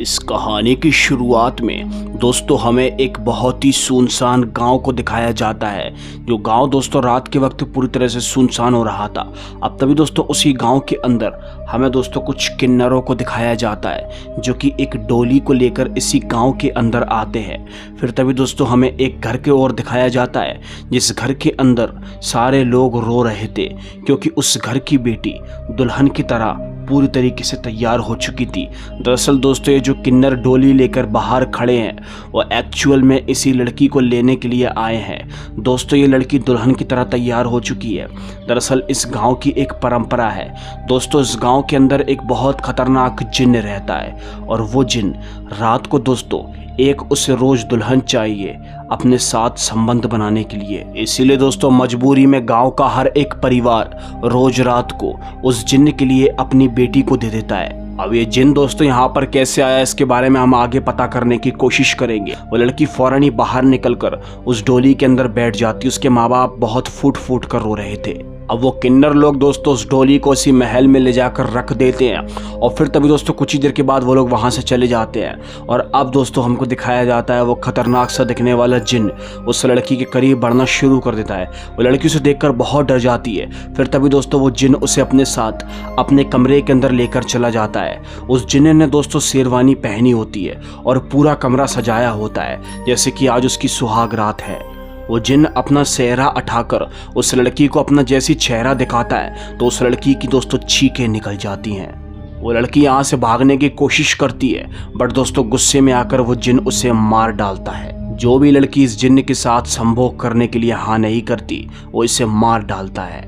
इस कहानी की शुरुआत में दोस्तों हमें एक बहुत ही सुनसान गांव को दिखाया जाता है। जो गांव दोस्तों रात के वक्त पूरी तरह से सुनसान हो रहा था। अब तभी दोस्तों उसी गांव के अंदर हमें दोस्तों कुछ किन्नरों को दिखाया जाता है जो कि एक डोली को लेकर इसी गांव के अंदर आते हैं। फिर तभी दोस्तों हमें एक घर की ओर दिखाया जाता है जिस घर के अंदर सारे लोग रो रहे थे क्योंकि उस घर की बेटी दुल्हन की तरह पूरी तरीके से तैयार हो चुकी थी। दरअसल दोस्तों ये जो किन्नर डोली लेकर बाहर खड़े हैं वो एक्चुअल में इसी लड़की को लेने के लिए आए हैं। दोस्तों ये लड़की दुल्हन की तरह तैयार हो चुकी है। दरअसल इस गांव की एक परंपरा है दोस्तों, इस गांव के अंदर एक बहुत खतरनाक जिन्न रहता है और वो जिन्न रात को दोस्तों एक उसे रोज दुल्हन चाहिए अपने साथ संबंध बनाने के लिए। इसीलिए दोस्तों मजबूरी में गांव का हर एक परिवार रोज रात को उस जिन्न के लिए अपनी बेटी को दे देता है। अब ये जिन्न दोस्तों यहाँ पर कैसे आया इसके बारे में हम आगे पता करने की कोशिश करेंगे। वो लड़की फौरन ही बाहर निकलकर उस डोली के अंदर बैठ जाती। उसके माँ बाप बहुत फूट फूट कर रो रहे थे। अब वो किन्नर लोग दोस्तों उस डोली को इसी महल में ले जाकर रख देते हैं और फिर तभी दोस्तों कुछ ही देर के बाद वो लोग वहां से चले जाते हैं। और अब दोस्तों हमको दिखाया जाता है वो खतरनाक सा दिखने वाला जिन्न उस लड़की के करीब बढ़ना शुरू कर देता है। वो लड़की उसे देखकर बहुत डर जाती है। फिर तभी दोस्तों वो जिन्न उसे अपने साथ अपने कमरे के अंदर लेकर चला जाता है। उस जिन्न ने दोस्तों शेरवानी पहनी होती है और पूरा कमरा सजाया होता है जैसे कि आज उसकी सुहाग रात है। वो जिन्न अपना सेहरा उठाकर उस लड़की को अपना जैसी चेहरा दिखाता है तो उस लड़की की दोस्तों चीखें निकल जाती हैं। वो लड़की यहाँ से भागने की कोशिश करती है बट दोस्तों गुस्से में आकर वो जिन्न उसे मार डालता है। जो भी लड़की इस जिन्न के साथ संभोग करने के लिए हाँ नहीं करती वो इसे मार डालता है।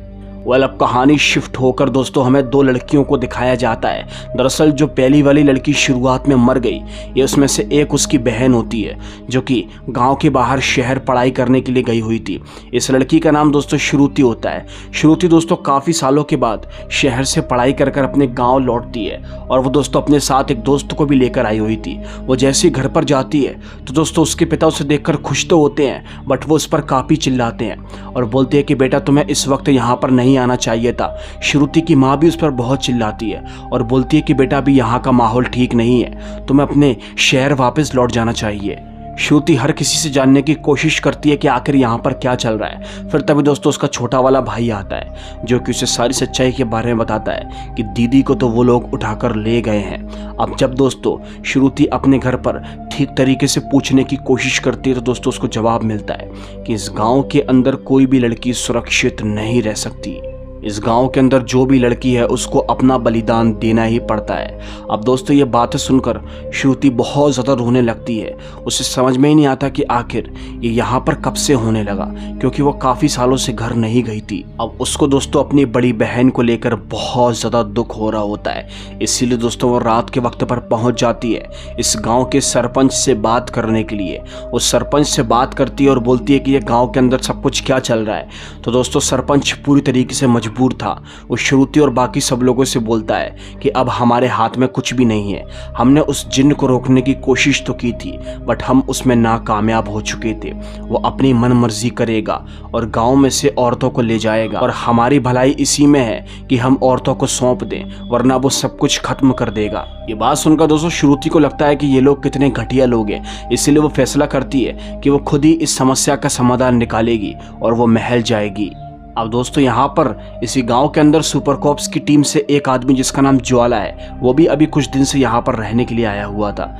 अब कहानी शिफ्ट होकर दोस्तों हमें दो लड़कियों को दिखाया जाता है। दरअसल जो पहली वाली लड़की शुरुआत में मर गई ये उसमें से एक उसकी बहन होती है जो कि गांव के बाहर शहर पढ़ाई करने के लिए गई हुई थी। इस लड़की का नाम दोस्तों श्रुति होता है। श्रुति दोस्तों काफ़ी सालों के बाद शहर से पढ़ाई कर कर अपने गाँव लौटती है और वो दोस्तों अपने साथ एक दोस्त को भी लेकर आई हुई थी। वो जैसे ही घर पर जाती है तो दोस्तों उसके पिता उसे देखकर खुश तो होते हैं बट वो उस पर काफ़ी चिल्लाते हैं और बोलते हैं कि बेटा तुम्हें इस वक्त यहाँ पर नहीं आना चाहिए था। श्रुति की माँ भी उस पर बहुत चिल्लाती है और बोलती है कि बेटा अभी यहाँ का माहौल ठीक नहीं है, तुम्हें अपने शहर वापस लौट जाना चाहिए। श्रुति हर किसी से जानने की कोशिश करती है कि आखिर यहाँ पर क्या चल रहा है। फिर तभी दोस्तों उसका छोटा वाला भाई आता है जो कि उसे सारी सच्चाई के बारे में बताता है कि दीदी को तो वो लोग उठाकर ले गए हैं। अब जब दोस्तों श्रुति अपने घर पर ठीक तरीके से पूछने की कोशिश करती है तो दोस्तों उसको जवाब मिलता है कि इस गाँव के अंदर कोई भी लड़की सुरक्षित नहीं रह सकती। इस गांव के अंदर जो भी लड़की है उसको अपना बलिदान देना ही पड़ता है। अब दोस्तों ये बातें सुनकर श्रुति बहुत ज़्यादा रोने लगती है। उसे समझ में ही नहीं आता कि आखिर ये यहाँ पर कब से होने लगा क्योंकि वो काफ़ी सालों से घर नहीं गई थी। अब उसको दोस्तों अपनी बड़ी बहन को लेकर बहुत ज़्यादा दुख हो रहा होता है। इसीलिए दोस्तों वो रात के वक्त पर पहुँच जाती है इस गाँव के सरपंच से बात करने के लिए। उस सरपंच से बात करती है और बोलती है कि ये गाँव के अंदर सब कुछ क्या चल रहा है। तो दोस्तों सरपंच पूरी तरीके से मजबूर था। वो श्रुति और बाकी सब लोगों से बोलता है कि अब हमारे हाथ में कुछ भी नहीं है। हमने उस जिन्न को रोकने की कोशिश तो की थी बट हम उसमें नाकामयाब हो चुके थे। वो अपनी मन मर्जी करेगा और गांव में से औरतों को ले जाएगा और हमारी भलाई इसी में है कि हम औरतों को सौंप दें वरना वो सब कुछ खत्म कर देगा। ये बात सुनकर दोस्तों श्रुति को लगता है कि ये लोग कितने घटिया लोग हैं। इसीलिए वो फैसला करती है कि वो खुद ही इस समस्या का समाधान निकालेगी और वो महल जाएगी। अब दोस्तों यहाँ पर इसी गांव के अंदर सुपर कॉप्स की टीम से एक आदमी जिसका नाम ज्वाला है वो भी अभी कुछ दिन से यहाँ पर रहने के लिए आया हुआ था।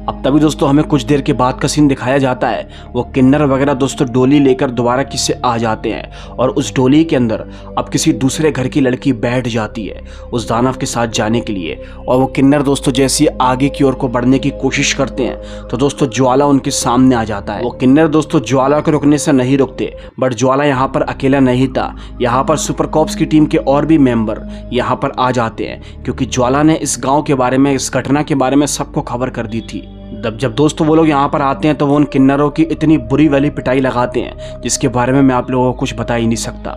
अब तभी दोस्तों हमें कुछ देर के बाद का सीन दिखाया जाता है। वो किन्नर वगैरह दोस्तों डोली लेकर दोबारा किससे आ जाते हैं और उस डोली के अंदर अब किसी दूसरे घर की लड़की बैठ जाती है उस दानव के साथ जाने के लिए। और वो किन्नर दोस्तों जैसे आगे की ओर को बढ़ने की कोशिश करते हैं तो दोस्तों ज्वाला उनके सामने आ जाता है। वो किन्नर दोस्तों ज्वाला को रुकने से नहीं रुकते बट ज्वाला यहाँ पर अकेला नहीं था। यहाँ पर सुपर कॉप्स की टीम के और भी मेंबर यहाँ पर आ जाते हैं क्योंकि ज्वाला ने इस गाँव के बारे में, इस घटना के बारे में सबको खबर कर दी थी। जब दोस्तों वो लोग यहाँ पर आते हैं तो वो उन किन्नरों की इतनी बुरी वाली पिटाई लगाते हैं जिसके बारे में मैं आप लोगों को कुछ बता ही नहीं सकता।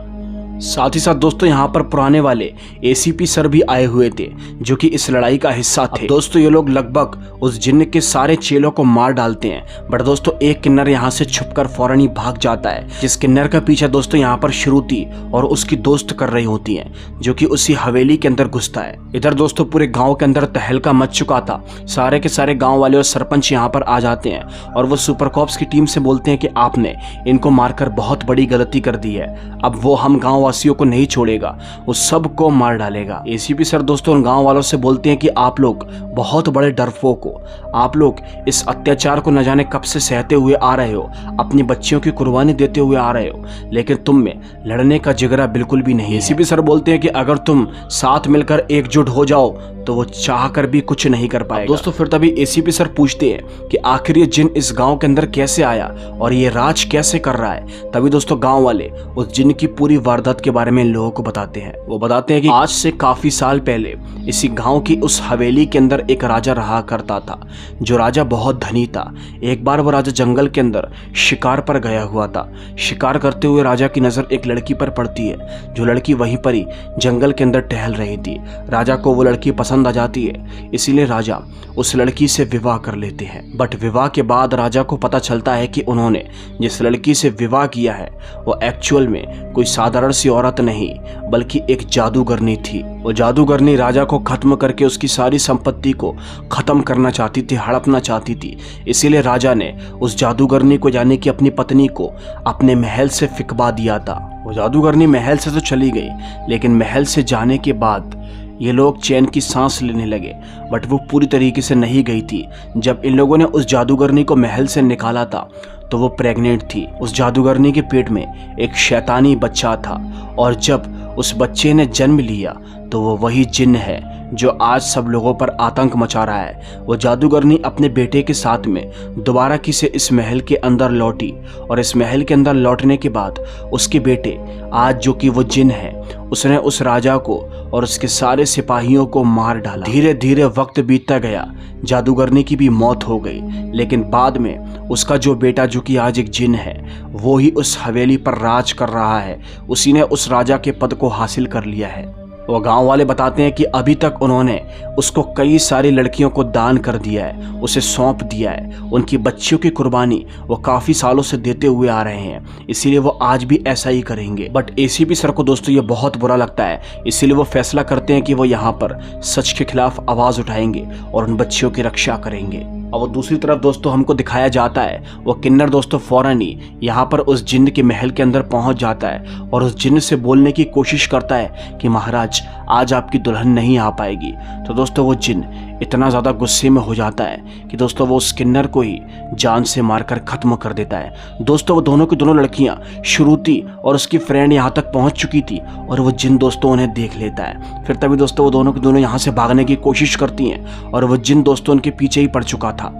साथ ही साथ दोस्तों यहाँ पर पुराने वाले एसीपी सर भी आए हुए थे जो कि इस लड़ाई का हिस्सा थे। दोस्तों ये लोग लगभग उस जिन्न के सारे चेलों को मार डालते हैं, बट दोस्तों एक किन्नर यहाँ से छुपकर फौरन ही भाग जाता है, जिस किन्नर का पीछा दोस्तों यहाँ पर श्रुति और उसकी दोस्त कर रही होती हैं, जो कि उसी हवेली के अंदर घुसता है। इधर दोस्तों पूरे गाँव के अंदर तहलका मच चुका था। सारे के सारे गाँव वाले और सरपंच यहाँ पर आ जाते हैं और वो सुपर कॉप्स की टीम से बोलते हैं कि आपने इनको मारकर बहुत बड़ी गलती कर दी है, अब वो हम गाँव वासियों को नहीं छोड़ेगा, वो सबको मार डालेगा। एसीपी सर दोस्तों उन गांव वालों से बोलते हैं कि आप लोग बहुत बड़े डरपोक हो, आप लोग इस अत्याचार को न जाने कब से सहते हुए आ रहे हो, अपनी बच्चियों की कुर्बानी देते हुए आ रहे हो, लेकिन तुम में लड़ने का जिगरा बिल्कुल भी नहीं। एसीपी सर बोलते हैं कि अगर तुम साथ मिलकर एकजुट हो जाओ तो वो चाह कर भी कुछ नहीं कर पाएगा। दोस्तों फिर तभी एसीपी सर पूछते हैं कि आखिर ये जिन इस गांव के अंदर कैसे आया और ये राज कैसे कर रहा है। तभी दोस्तों गांव वाले उस जिन की पूरी वारदात के बारे में लोगों को बताते हैं। वो बताते हैं कि आज से काफी साल पहले इसी गांव की उस हवेली के अंदर एक राजा रहा करता था, जो राजा बहुत धनी था। एक बार वो राजा जंगल के अंदर शिकार पर गया हुआ था। शिकार करते हुए राजा की नजर एक लड़की पर पड़ती है, जो लड़की वहीं पर ही जंगल के अंदर टहल रही थी। राजा को वो लड़की पसंद आ जाती है, इसीलिए राजा उस लड़की से विवाह कर लेते हैं। बट विवाह के बाद राजा को पता चलता है कि उन्होंने जिस लड़की से विवाह किया है वो एक्चुअल में कोई साधारण सी औरत नहीं बल्कि एक जादूगरनी थी। वो जादूगरनी राजा को खत्म करके उसकी सारी संपत्ति को खत्म करना चाहती थी, हड़पना चाहती थी। इसीलिए राजा ने उस जादूगरनी को यानी कि अपनी पत्नी को अपने महल से फिकवा दिया था। वो जादूगरनी महल से तो चली गई, लेकिन महल से जाने के बाद ये लोग चैन की सांस लेने लगे, बट वो पूरी तरीके से नहीं गई थी। जब इन लोगों ने उस जादूगरनी को महल से निकाला था तो वो प्रेग्नेंट थी। उस जादूगरनी के पेट में एक शैतानी बच्चा था और जब उस बच्चे ने जन्म लिया तो वो वही जिन्न है जो आज सब लोगों पर आतंक मचा रहा है। वो जादूगरनी अपने बेटे के साथ में दोबारा किसे इस महल के अंदर लौटी और इस महल के अंदर लौटने के बाद उसके बेटे आज जो कि वो जिन्न है, उसने उस राजा को और उसके सारे सिपाहियों को मार डाला। धीरे धीरे वक्त बीतता गया, जादूगरनी की भी मौत हो गई, लेकिन बाद में उसका जो बेटा जो कि आज एक जिन्न है वो ही उस हवेली पर राज कर रहा है। उसी ने उस राजा के पद को हासिल कर लिया है। वो गांव वाले बताते हैं कि अभी तक उन्होंने उसको कई सारी लड़कियों को दान कर दिया है, उसे सौंप दिया है। उनकी बच्चियों की कुर्बानी वो काफ़ी सालों से देते हुए आ रहे हैं, इसीलिए वो आज भी ऐसा ही करेंगे। बट एसीपी सर को दोस्तों ये बहुत बुरा लगता है, इसीलिए वो फैसला करते हैं कि वो यहाँ पर सच के खिलाफ आवाज़ उठाएंगे और उन बच्चियों की रक्षा करेंगे। और वो दूसरी तरफ दोस्तों हमको दिखाया जाता है वो किन्नर दोस्तों फौरन ही यहाँ पर उस जिन्न के महल के अंदर पहुँच जाता है और उस जिन्न से बोलने की कोशिश करता है कि महाराज आज आपकी दुल्हन नहीं आ पाएगी। तो दोस्तों वो जिन्न इतना ज़्यादा गुस्से में हो जाता है कि दोस्तों वो उस किन्नर को ही जान से मारकर ख़त्म कर देता है। दोस्तों वो दोनों की दोनों लड़कियाँ श्रुति और उसकी फ्रेंड यहाँ तक पहुँच चुकी थी और वो जिन्न दोस्तों उन्हें देख लेता है। फिर तभी दोस्तों वो दोनों की दोनों यहाँ से भागने की कोशिश करती हैं और वो जिन्न दोस्तों उनके पीछे ही पड़ चुका था।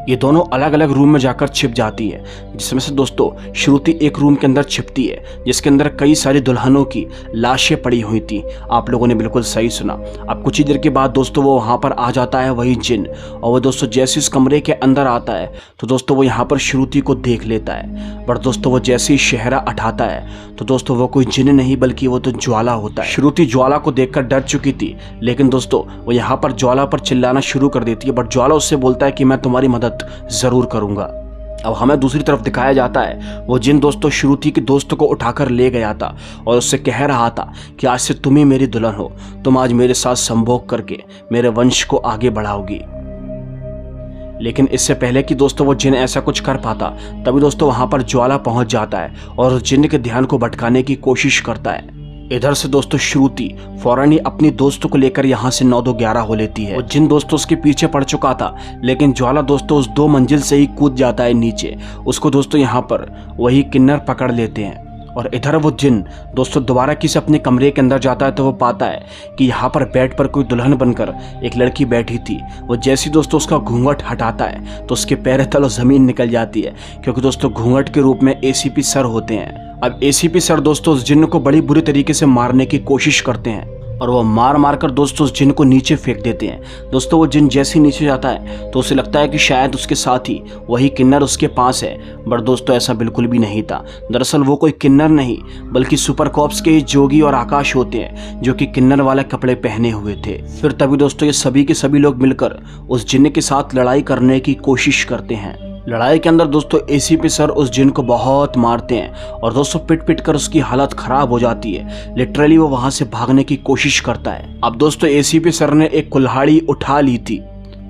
ये दोनों अलग अलग रूम में जाकर छिप जाती है, जिसमें से दोस्तों श्रुति एक रूम के अंदर छिपती है जिसके अंदर कई सारी दुल्हनों की लाशें पड़ी हुई थी। आप लोगों ने बिल्कुल सही सुना। अब कुछ ही देर के बाद दोस्तों वो वहाँ पर आ जाता है वही जिन्न, और वो दोस्तों जैसे इस कमरे के अंदर आता है तो दोस्तों वो यहाँ पर श्रुति को देख लेता है। बट दोस्तों वो जैसे ही शहरा उठाता है तो दोस्तों वो कोई जिन्न नहीं बल्कि वो तो ज्वाला होता है। श्रुति ज्वाला को देखकर डर चुकी थी, लेकिन दोस्तों वो यहाँ पर ज्वाला पर चिल्लाना शुरू कर देती है। बट ज्वाला उससे बोलता है कि मैं तुम्हारी मदद जरूर करूंगा। अब हमें दूसरी तरफ दिखाया जाता है वो जिन्न दोस्तों श्रुति के दोस्त को उठाकर ले गया था और उससे कह रहा था कि आज से तुम ही मेरी दुल्हन हो, तुम आज मेरे साथ संभोग करके मेरे वंश को आगे बढ़ाओगी। लेकिन इससे पहले कि दोस्तों वो जिन्न ऐसा कुछ कर पाता तभी दोस्तों वहां पर ज्वाला पहुंच जाता है और उस जिन्न के ध्यान को भटकाने की कोशिश करता है। इधर से दोस्तों श्रुति फौरन ही अपनी दोस्तों को लेकर यहाँ से 9-2-11 हो लेती है। वो जिन दोस्तों उसके पीछे पड़ चुका था, लेकिन ज्वाला दोस्तों उस 2 मंजिल से ही कूद जाता है नीचे। उसको दोस्तों यहाँ पर वही किन्नर पकड़ लेते हैं और इधर वो जिन्न दोस्तों दोबारा किसी अपने कमरे के अंदर जाता है तो वो पाता है कि यहाँ पर बेड पर कोई दुल्हन बनकर एक लड़की बैठी थी। वो जैसी दोस्तों उसका घूंघट हटाता है तो उसके पैर तले ज़मीन निकल जाती है, क्योंकि दोस्तों घूंघट के रूप में एसीपी सर होते हैं। अब एसीपी सर दोस्तों उस जिन्न को बड़ी बुरी तरीके से मारने की कोशिश करते हैं, और वो मार मार कर दोस्तों उस जिन को नीचे फेंक देते हैं। दोस्तों वो जिन जैसे ही नीचे जाता है तो उसे लगता है कि शायद उसके साथ ही वही किन्नर उसके पास है, बट दोस्तों ऐसा बिल्कुल भी नहीं था। दरअसल वो कोई किन्नर नहीं बल्कि सुपर कॉप्स के जोगी और आकाश होते हैं, जो कि किन्नर वाले कपड़े पहने हुए थे। फिर तभी दोस्तों ये सभी के सभी लोग मिलकर उस जिन के साथ लड़ाई करने की कोशिश करते हैं। लड़ाई के अंदर दोस्तों एसीपी सर उस जिन को बहुत मारते हैं और दोस्तों पिट पिट कर उसकी हालत खराब हो जाती है। लिटरली वो वहां से भागने की कोशिश करता है। अब दोस्तों एसीपी सर ने एक कुल्हाड़ी उठा ली थी।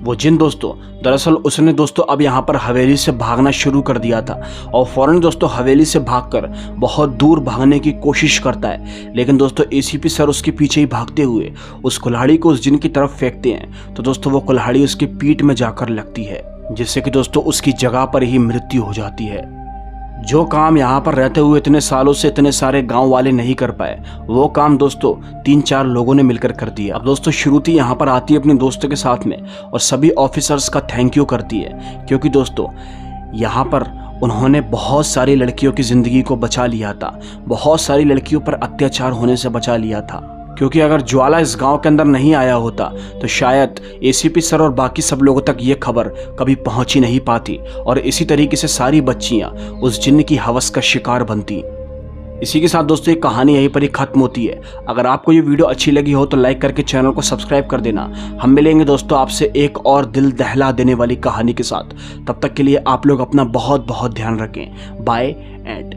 वो जिन दोस्तों दरअसल उसने दोस्तों अब यहाँ पर हवेली से भागना शुरू कर दिया था और फौरन दोस्तों हवेली से भागकर बहुत दूर भागने की कोशिश करता है। लेकिन दोस्तों एसीपी सर उसके पीछे ही भागते हुए उस कुल्हाड़ी को उस जिन की तरफ फेंकते हैं तो दोस्तों वो कुल्हाड़ी उसकी पीठ में जाकर लगती है, जिससे कि दोस्तों उसकी जगह पर ही मृत्यु हो जाती है। जो काम यहाँ पर रहते हुए इतने सालों से इतने सारे गांव वाले नहीं कर पाए, वो काम दोस्तों 3-4 लोगों ने मिलकर कर दिया। अब दोस्तों श्रुति यहाँ पर आती है अपने दोस्तों के साथ में और सभी ऑफिसर्स का थैंक यू करती है, क्योंकि दोस्तों यहाँ पर उन्होंने बहुत सारी लड़कियों की ज़िंदगी को बचा लिया था, बहुत सारी लड़कियों पर अत्याचार होने से बचा लिया था। क्योंकि अगर ज्वाला इस गांव के अंदर नहीं आया होता तो शायद एसीपी सर और बाकी सब लोगों तक ये खबर कभी पहुंच ही नहीं पाती और इसी तरीके से सारी बच्चियां उस जिन्न की हवस का शिकार बनती। इसी के साथ दोस्तों ये कहानी यहीं पर ही खत्म होती है। अगर आपको ये वीडियो अच्छी लगी हो तो लाइक करके चैनल को सब्सक्राइब कर देना। हम मिलेंगे दोस्तों आपसे एक और दिल दहला देने वाली कहानी के साथ। तब तक के लिए आप लोग अपना बहुत बहुत ध्यान रखें। Bye and